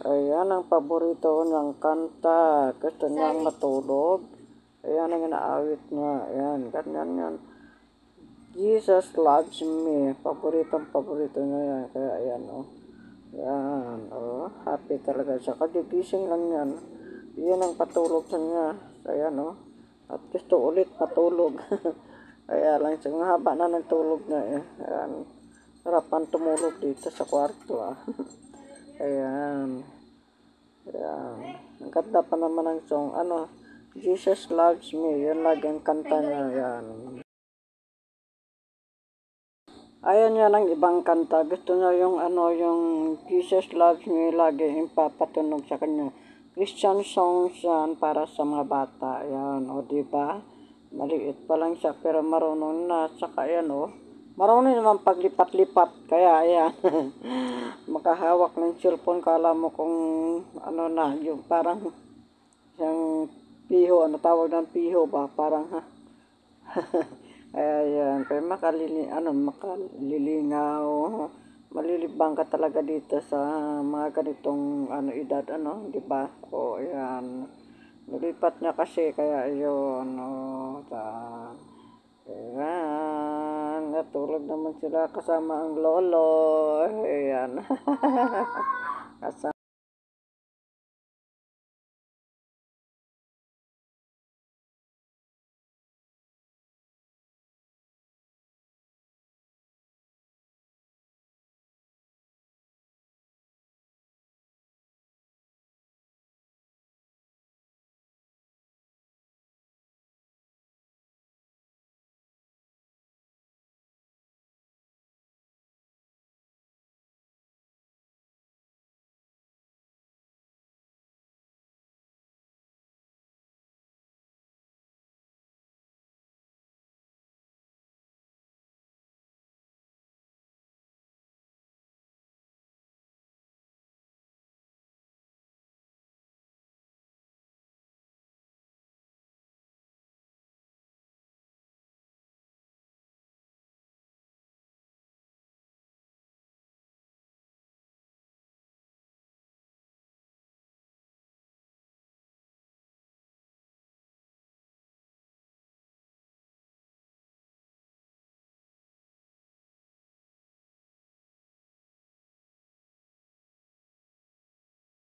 Ayan ang paborito niyang kanta. Gusto niyang matulog. Ayan ang inaawit niya. Ayan, ganyan yan. Jesus loves me. Paborito niya yan. Kaya ayan, oh. Yan, oh. Happy talaga siya. Kagigising lang yan. Yan ang patulog sa niya. Ayan, oh. At gusto ulit matulog. Kaya lang siya. Haba na nagtulog niya, eh. Ayan. Harapan tumulog dito sa kwarto, ah. Ayan. Ayan. Ang ganda pa naman ng song. Ano, Jesus loves me. Yan lagi ang kanta niya. Ayan. Ayaw niya ng ibang kanta. Gusto niya yung ano, yung Jesus loves me. Lagi yung papatunog sa kanya. Christian songs yan para sa mga bata. Ayan, o diba? Maliit pa lang siya pero marunong na. Saka ayan, o. Marunong naman paglipat-lipat. Kaya ayan. Makahawak ng cellphone. Kala mo kung ano na. Yung parang yung piho. Ano tawag ng piho ba? Parang ha. Ayan. Kaya makalilingaw. Malilibang ka talaga dito sa mga ganitong ano edad, ano, di ba? O, ayan. Nilipat niya kasi, kaya ayun, o, ayan. Natulog naman sila kasama ang lolo. Ayan. Kasama.